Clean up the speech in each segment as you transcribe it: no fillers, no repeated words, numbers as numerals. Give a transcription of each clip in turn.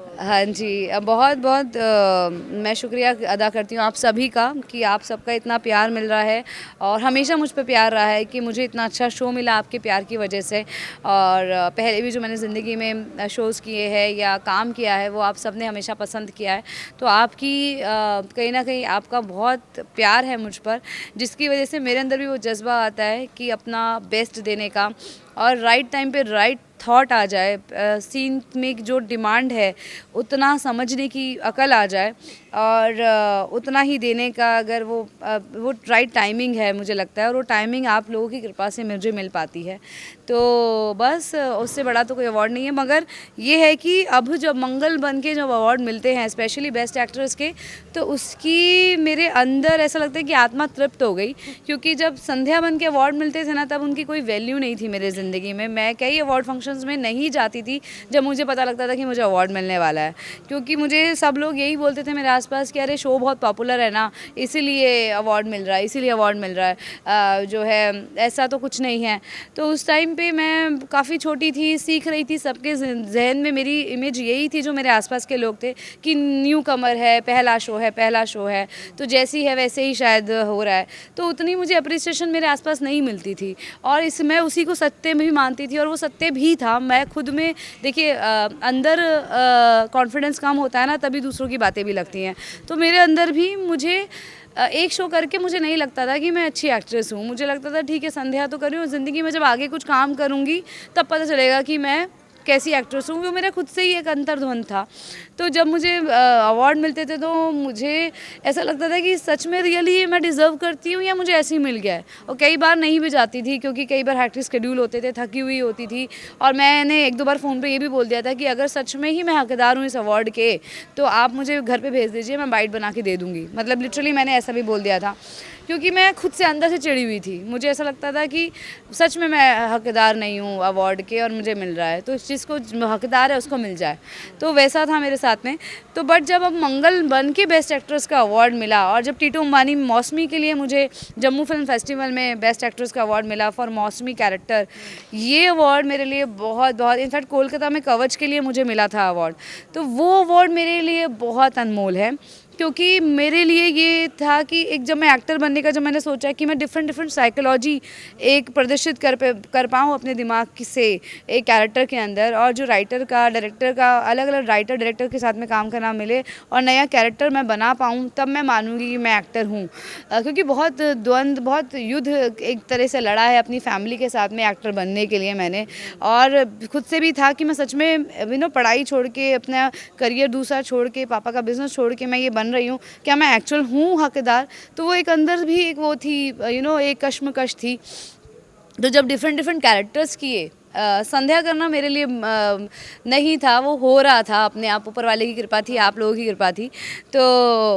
हाँ जी, बहुत बहुत मैं शुक्रिया अदा करती हूँ आप सभी का कि आप सबका इतना प्यार मिल रहा है और हमेशा मुझ पे प्यार रहा है कि मुझे इतना अच्छा शो मिला आपके प्यार की वजह से। और पहले भी जो मैंने ज़िंदगी में शोज़ किए हैं या काम किया है वो आप सब ने हमेशा पसंद किया है। तो आपकी कहीं न कहीं आपका बहुत प्यार है मुझ पर, जिसकी वजह से मेरे अंदर भी वो जज़्बा आता है कि अपना बेस्ट देने का और राइट टाइम पे राइट थॉट आ जाए, सीन में जो डिमांड है उतना समझने की अकल आ जाए और उतना ही देने का अगर वो राइट टाइमिंग है मुझे लगता है, और वो टाइमिंग आप लोगों की कृपा से मुझे मिल पाती है। तो बस उससे बड़ा तो कोई अवार्ड नहीं है, मगर ये है कि अब जब मंगल बन के जब अवार्ड मिलते हैं स्पेशली बेस्ट एक्ट्रेस के, तो उसकी मेरे अंदर ऐसा लगता है कि आत्मा तृप्त हो गई। क्योंकि जब संध्या बन के अवार्ड मिलते थे ना, तब उनकी कोई वैल्यू नहीं थी मेरे ज़िंदगी में। मैं कई अवार्ड फंक्शंस में नहीं जाती थी जब मुझे पता लगता था कि मुझे अवार्ड मिलने वाला है, क्योंकि मुझे सब लोग यही बोलते थे मेरे आसपास कि अरे शो बहुत पॉपुलर है ना, इसीलिए अवार्ड मिल रहा है, इसीलिए अवार्ड मिल रहा है, जो है ऐसा तो कुछ नहीं है। तो उस टाइम पे मैं काफ़ी छोटी थी, सीख रही थी, सबके जहन में मेरी इमेज यही थी जो मेरे आसपास के लोग थे कि न्यू कमर है, पहला शो है, पहला शो है, तो जैसी है वैसे ही शायद हो रहा है। तो उतनी मुझे अप्रिसिएशन मेरे आसपास नहीं मिलती थी और इस मैं उसी को सत्य में भी मानती थी और वो सत्य भी था। मैं खुद में देखिए अंदर कॉन्फिडेंस कम होता है ना, तभी दूसरों की बातें भी लगती हैं। तो मेरे अंदर भी मुझे एक शो करके मुझे नहीं लगता था कि मैं अच्छी एक्ट्रेस हूँ। मुझे लगता था ठीक है संध्या तो कर रही हूँ, ज़िंदगी में जब आगे कुछ काम करूँगी तब पता चलेगा कि मैं कैसी एक्ट्रेस हूँ। वो मेरा खुद से ही एक अंतर्द्वंद था। तो जब मुझे अवार्ड मिलते थे तो मुझे ऐसा लगता था कि सच में रियली मैं डिज़र्व करती हूँ या मुझे ऐसे ही मिल गया है। और कई बार नहीं भी जाती थी क्योंकि कई बार हैक्टिक शेड्यूल होते थे, थकी हुई होती थी, और मैंने एक दो बार फ़ोन पे ये भी बोल दिया था कि अगर सच में ही मैं हकदार हूँ इस अवार्ड के, तो आप मुझे घर पे भेज दीजिए, मैं बाइट बना के दे दूँगी। मतलब लिटरली मैंने ऐसा भी बोल दिया था, क्योंकि मैं खुद से अंदर से चिड़ी हुई थी। मुझे ऐसा लगता था कि सच में मैं हकदार नहीं हूँ अवार्ड के और मुझे मिल रहा है, तो इस चीज़ को जो हकदार है उसको मिल जाए। तो वैसा था मेरे साथ में। तो बट जब अब मंगल बन के बेस्ट एक्ट्रेस का अवार्ड मिला और जब टीटू अंबानी मौसमी के लिए मुझे जम्मू फिल्म फेस्टिवल में बेस्ट एक्ट्रेस का अवार्ड मिला फॉर मौसमी कैरेक्टर, ये अवार्ड मेरे लिए बहुत बहुत, इनफैक्ट कोलकाता में कवच के लिए मुझे मिला था अवार्ड, तो वो अवार्ड मेरे लिए बहुत अनमोल है। क्योंकि मेरे लिए ये था कि एक जब मैं एक्टर बनने का जब मैंने सोचा कि मैं डिफरेंट डिफरेंट साइकोलॉजी एक प्रदर्शित कर पाऊँ अपने दिमाग से एक कैरेक्टर के अंदर, और जो राइटर का डायरेक्टर का अलग अलग राइटर डायरेक्टर के साथ में काम करना मिले और नया कैरेक्टर मैं बना पाऊँ, तब मैं मानूंगी कि मैं एक्टर हूँ। क्योंकि बहुत द्वंद्व, बहुत युद्ध एक तरह से लड़ा है अपनी फैमिली के साथ में एक्टर बनने के लिए मैंने, और खुद से भी था कि मैं सच में पढ़ाई छोड़ के अपना करियर दूसरा छोड़ के पापा का बिजनेस छोड़ के मैं ये बन रही हूँ, क्या मैं एक्चुअल हूँ हकदार। तो वो एक अंदर भी एक वो थी एक कश्मकश थी। तो जब डिफरेंट डिफरेंट कैरेक्टर्स किए, संध्या करना मेरे लिए नहीं था, वो हो रहा था अपने आप, ऊपर वाले की कृपा थी, आप लोगों की कृपा थी। तो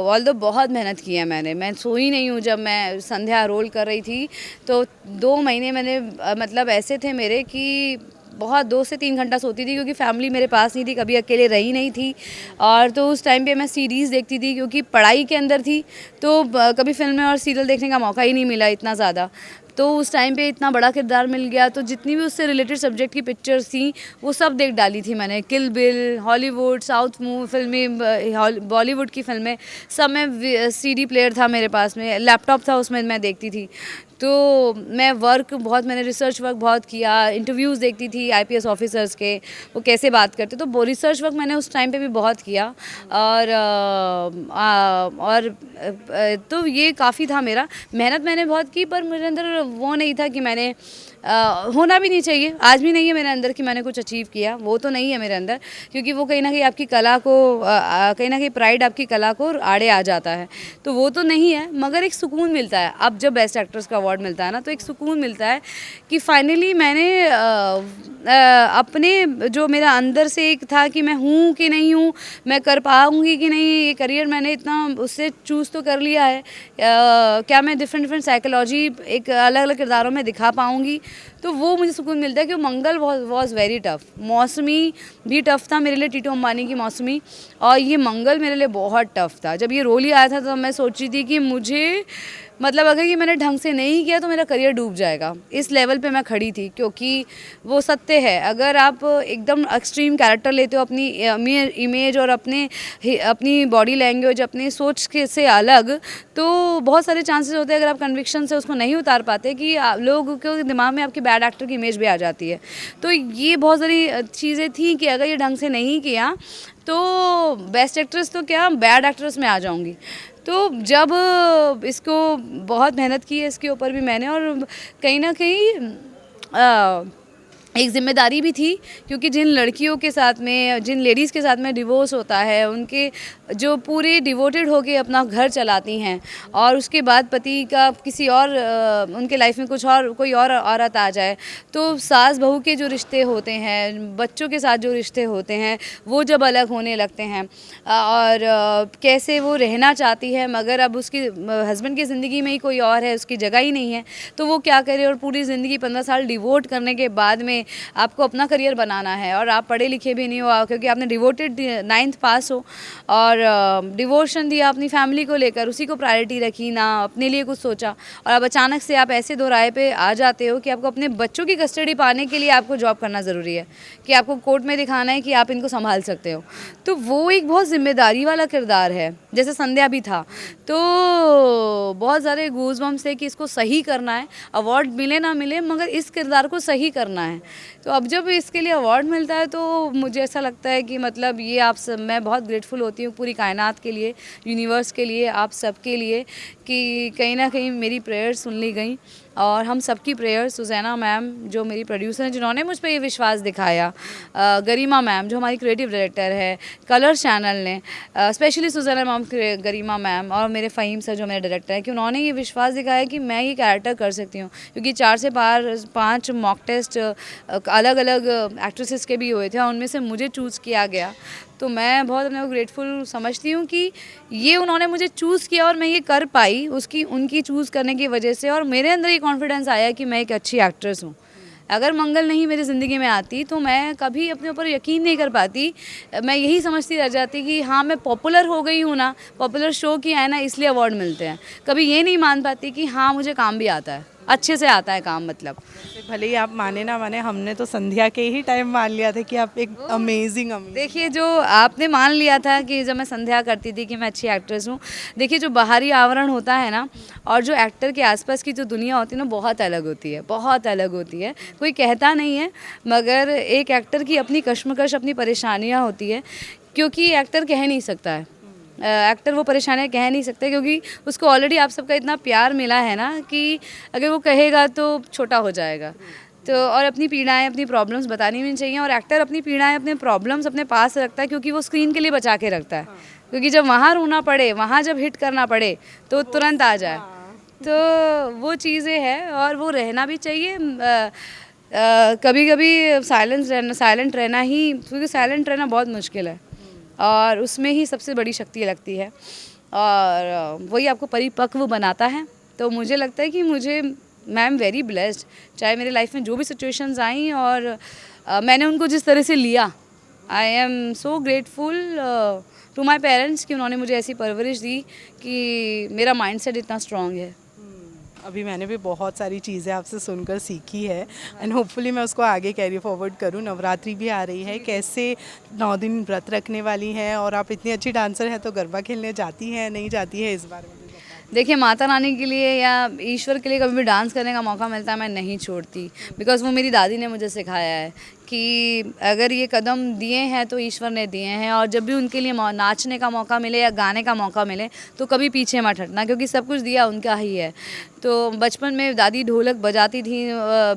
ऑल्दो बहुत मेहनत की है मैंने, मैं सोई नहीं हूँ जब मैं संध्या रोल कर रही थी। तो 2 महीने मैंने मतलब ऐसे थे मेरे कि बहुत 2 से 3 घंटा सोती थी, क्योंकि फैमिली मेरे पास नहीं थी, कभी अकेले रही नहीं थी। और तो उस टाइम पे मैं सीरीज़ देखती थी क्योंकि पढ़ाई के अंदर थी, तो कभी फिल्में और सीरियल देखने का मौका ही नहीं मिला इतना ज़्यादा। तो उस टाइम पे इतना बड़ा किरदार मिल गया, तो जितनी भी उससे रिलेटेड सब्जेक्ट की पिक्चर्स थी वो सब देख डाली थी मैंने। किल बिल, हॉलीवुड, साउथ फिल्में, बॉलीवुड की फिल्में सब, मैं सीडी प्लेयर था मेरे पास में, लैपटॉप था उसमें मैं देखती थी। तो मैं मैंने रिसर्च वर्क बहुत किया, इंटरव्यूज़ देखती थी आईपीएस ऑफिसर्स के, वो कैसे बात करते, तो वो रिसर्च वर्क मैंने उस टाइम पे भी बहुत किया। और तो ये काफ़ी था मेरा, मेहनत मैंने बहुत की, पर मेरे अंदर वो नहीं था कि मैंने होना भी नहीं चाहिए, आज भी नहीं है मेरे अंदर कि मैंने कुछ अचीव किया, वो तो नहीं है मेरे अंदर। क्योंकि वो कहीं ना कहीं आपकी कला को कहीं ना कहीं प्राइड आपकी कला को आड़े आ जाता है, तो वो तो नहीं है। मगर एक सुकून मिलता है, अब जब बेस्ट एक्ट्रेस का अवार्ड मिलता है ना, तो एक सुकून मिलता है कि फाइनली मैंने अपने जो मेरा अंदर से एक था कि मैं हूँ कि नहीं हूँ, मैं कर पाऊँगी कि नहीं, ये करियर मैंने इतना उससे चूज़ तो कर लिया है, क्या मैं डिफरेंट डिफरेंट साइकोलॉजी एक अलग अलग किरदारों में दिखा पाऊँगी, तो वो मुझे सुकून मिलता है। कि मंगल वॉज वेरी टफ, मौसमी भी टफ था मेरे लिए, टीटू अंबानी की मौसमी, और ये मंगल मेरे लिए बहुत टफ था। जब ये रोल ही आया था तो मैं सोची थी कि मुझे मतलब अगर ये मैंने ढंग से नहीं किया तो मेरा करियर डूब जाएगा, इस लेवल पे मैं खड़ी थी। क्योंकि वो सत्य है, अगर आप एकदम एक्सट्रीम कैरेक्टर लेते हो अपनी इमेज और अपनी बॉडी लैंग्वेज, अपनी सोच के से अलग, तो बहुत सारे चांसेस होते हैं, अगर आप कन्विक्शन से उसको नहीं उतार पाते, कि लोगों के दिमाग में आपकी बैड एक्टर की इमेज भी आ जाती है। तो ये बहुत सारी चीज़ें थी कि अगर ये ढंग से नहीं किया तो बेस्ट एक्ट्रेस तो क्या, बैड एक्ट्रेस में आ जाऊंगी। तो जब इसको बहुत मेहनत की है इसके ऊपर भी मैंने, और कहीं ना कहीं एक ज़िम्मेदारी भी थी, क्योंकि जिन लड़कियों के साथ में, जिन लेडीज़ के साथ में डिवोर्स होता है, उनके जो पूरे डिवोटेड होके अपना घर चलाती हैं, और उसके बाद पति का किसी और उनके लाइफ में कुछ और कोई और औरत आ जाए, तो सास बहू के जो रिश्ते होते हैं, बच्चों के साथ जो रिश्ते होते हैं, वो जब अलग होने लगते हैं, और कैसे वो रहना चाहती है मगर अब उसकी हस्बैंड की ज़िंदगी में ही कोई और है, उसकी जगह ही नहीं है, तो वो क्या करे। और पूरी ज़िंदगी 15 साल डिवोट करने के बाद में आपको अपना करियर बनाना है, और आप पढ़े लिखे भी नहीं हो, क्योंकि आपने डिवोटेड 9th पास हो और डिवोशन दिया अपनी फैमिली को लेकर, उसी को प्रायोरिटी रखी, ना अपने लिए कुछ सोचा, और अब अचानक से आप ऐसे दो राय पे आ जाते हो कि आपको अपने बच्चों की कस्टडी पाने के लिए आपको जॉब करना ज़रूरी है, कि आपको कोर्ट में दिखाना है कि आप इनको संभाल सकते हो। तो वो एक बहुत जिम्मेदारी वाला किरदार है, जैसे संध्या भी था। तो बहुत सारे गूज़बम्स थे कि इसको सही करना है, अवार्ड मिले ना मिले मगर इस किरदार को सही करना है। तो अब जब इसके लिए अवार्ड मिलता है तो मुझे ऐसा लगता है कि मतलब ये आप सब, मैं बहुत ग्रेटफुल होती हूँ पूरी कायनात के लिए, यूनिवर्स के लिए, आप सब के लिए, कि कहीं ना कहीं मेरी प्रेयर्स सुन ली गई। और हम सबकी प्रेयर्स, सुजैना मैम जो मेरी प्रोड्यूसर हैं, जिन्होंने मुझ पर ये विश्वास दिखाया, गरिमा मैम जो हमारी क्रिएटिव डायरेक्टर है, कलर्स चैनल ने, स्पेशली सुजैना मैम, गरिमा मैम और मेरे फ़हीम सर जो मेरे डायरेक्टर हैं, कि उन्होंने ये विश्वास दिखाया कि मैं ये कैरेक्टर कर सकती हूँ। क्योंकि 4 से 5 मॉक टेस्ट अलग अलग एक्ट्रेसेस के भी हुए थे, और उनमें से मुझे चूज़ किया गया। तो मैं बहुत अपने को ग्रेटफुल समझती हूँ कि ये उन्होंने मुझे चूज़ किया और मैं ये कर पाई उनकी चूज़ करने की वजह से, और मेरे अंदर ये कॉन्फिडेंस आया कि मैं एक अच्छी एक्ट्रेस हूँ। अगर मंगल नहीं मेरी ज़िंदगी में आती तो मैं कभी अपने ऊपर यकीन नहीं कर पाती। मैं यही समझती रह जाती कि हाँ मैं पॉपुलर हो गई हूँ ना, पॉपुलर शो किया है ना, इसलिए अवार्ड मिलते हैं। कभी ये नहीं मान पाती कि हाँ मुझे काम भी आता है, अच्छे से आता है काम। मतलब भले ही आप माने ना माने, हमने तो संध्या के ही टाइम मान लिया था कि आप एक अमेजिंग देखिए, जो आपने मान लिया था कि जब मैं संध्या करती थी कि मैं अच्छी एक्ट्रेस हूँ, देखिए जो बाहरी आवरण होता है ना, और जो एक्टर के आसपास की जो दुनिया होती है ना, बहुत अलग होती है, बहुत अलग होती है। कोई कहता नहीं है मगर एक एक्टर की अपनी कश्मकश, अपनी परेशानियाँ होती है, क्योंकि एक्टर कह नहीं सकता है, एक्टर वो परेशानियाँ कह नहीं सकते, क्योंकि उसको ऑलरेडी आप सबका इतना प्यार मिला है ना कि अगर वो कहेगा तो छोटा हो जाएगा। तो और अपनी पीड़ाएं, अपनी प्रॉब्लम्स बतानी भी चाहिए, और एक्टर अपनी पीड़ाएं, अपने प्रॉब्लम्स अपने पास रखता है, क्योंकि वो स्क्रीन के लिए बचा के रखता है। क्योंकि जब वहाँ रोना पड़े, वहाँ जब हिट करना पड़े तो तुरंत आ जाए। तो वो चीज़ें हैं, और वो रहना भी चाहिए। कभी कभी साइलेंट रहना ही, क्योंकि साइलेंट रहना बहुत मुश्किल है, और उसमें ही सबसे बड़ी शक्ति लगती है, और वही आपको परिपक्व बनाता है। तो मुझे लगता है कि मैं एम वेरी ब्लेस्ड, चाहे मेरे लाइफ में जो भी सिचुएशंस आई और मैंने उनको जिस तरह से लिया। I am so grateful to my parents कि उन्होंने मुझे ऐसी परवरिश दी कि मेरा माइंडसेट इतना स्ट्रॉन्ग है। अभी मैंने भी बहुत सारी चीज़ें आपसे सुनकर सीखी है, एंड होपफुली मैं उसको आगे कैरी फॉरवर्ड करूँ। नवरात्रि भी आ रही है, कैसे 9 दिन व्रत रखने वाली हैं, और आप इतनी अच्छी डांसर हैं तो गरबा खेलने जाती हैं नहीं जाती है, इस बारे में देखिए, माता रानी के लिए या ईश्वर के लिए कभी भी डांस करने का मौका मिलता है मैं नहीं छोड़ती, बिकॉज़ वो मेरी दादी ने मुझे सिखाया है कि अगर ये कदम दिए हैं तो ईश्वर ने दिए हैं, और जब भी उनके लिए नाचने का मौका मिले या गाने का मौका मिले तो कभी पीछे मत हटना, क्योंकि सब कुछ दिया उनका ही है। तो बचपन में दादी ढोलक बजाती थी,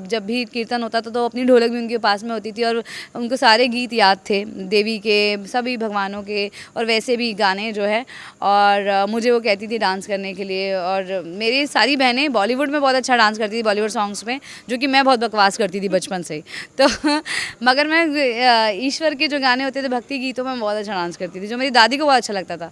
जब भी कीर्तन होता था तो अपनी ढोलक भी उनके पास में होती थी, और उनको सारे गीत याद थे, देवी के, सभी भगवानों के, और वैसे भी गाने जो है। और मुझे वो कहती थी डांस करने के लिए, और मेरी सारी बहनें बॉलीवुड में बहुत अच्छा डांस करती थी, बॉलीवुड सॉन्ग्स में, जो कि मैं बहुत बकवास करती थी बचपन से ही। तो मगर मैं ईश्वर के जो गाने होते थे भक्ति गीतों में बहुत अच्छा डांस करती थी, जो मेरी दादी को बहुत अच्छा लगता था।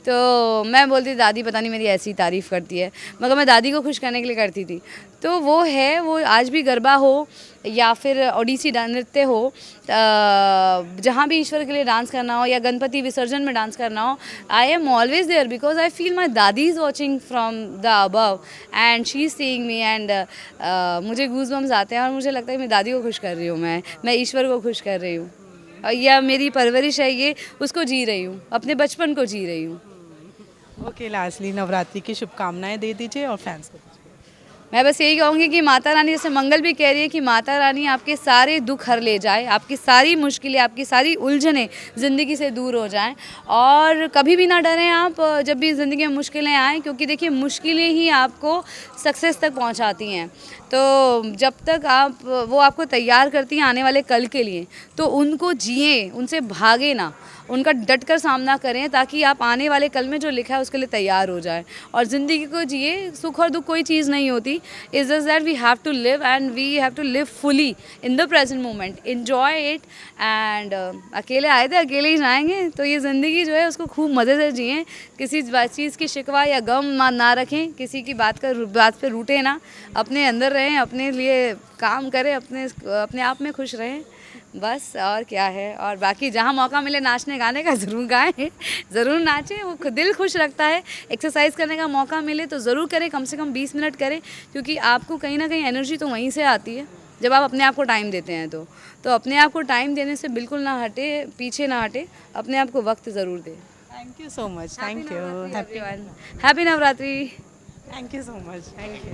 तो मैं बोलती थी दादी पता नहीं मेरी ऐसी तारीफ़ करती है, मगर मैं दादी को खुश करने के लिए करती थी। तो वो है, वो आज भी गरबा हो या फिर ओडिसी नृत्य हो, जहाँ भी ईश्वर के लिए डांस करना हो या गणपति विसर्जन में डांस करना हो, I am always there because I feel my dadi is watching from the above and she is seeing me and मुझे गूज़बम्स आते हैं और मुझे लगता है मेरी दादी को खुश कर रही हूँ, मैं ईश्वर को खुश कर रही हूँ। और यह मेरी परवरिश है, ये उसको जी रही हूँ, अपने बचपन को जी रही हूँ। ओके, लास्टली नवरात्रि की शुभकामनाएं दे दीजिए और फैंस को। मैं बस यही कहूँगी कि माता रानी, जैसे मंगल भी कह रही है कि माता रानी आपके सारे दुख हर ले जाए, आपकी सारी मुश्किलें, आपकी सारी उलझनें ज़िंदगी से दूर हो जाएं। और कभी भी ना डरें आप जब भी ज़िंदगी में मुश्किलें आएँ, क्योंकि देखिए मुश्किलें ही आपको सक्सेस तक पहुंचाती हैं। तो जब तक वो आपको तैयार करती हैं आने वाले कल के लिए, तो उनको जिए, उनसे भागे ना, उनका डट कर सामना करें, ताकि आप आने वाले कल में जो लिखा है उसके लिए तैयार हो जाएं और ज़िंदगी को जिए। सुख और दुख कोई चीज़ नहीं होती, is just that we have to live and we have to live fully in the present moment, enjoy it and अकेले आए थे अकेले ही जाएंगे, तो ये ज़िंदगी जो है उसको खूब मज़े से जिएँ। किसी चीज़ की शिकवा या गम ना रखें, किसी की बात पे रूठे ना, अपने अंदर रहें, अपने लिए काम करें, अपने आप में खुश रहें, बस और क्या है। और बाकी जहाँ मौका मिले नाचने गाने का ज़रूर गाएं, ज़रूर नाचें, वो दिल खुश रखता है। एक्सरसाइज करने का मौका मिले तो ज़रूर करें, कम से कम 20 मिनट करें, क्योंकि आपको कहीं ना कहीं एनर्जी तो वहीं से आती है जब आप अपने आप को टाइम देते हैं। तो अपने आप को टाइम देने से बिल्कुल ना हटे, पीछे ना हटे, अपने आप को वक्त ज़रूर दें। Thank you so much. Thank you. Happy Navratri. Thank you so much. Thank you.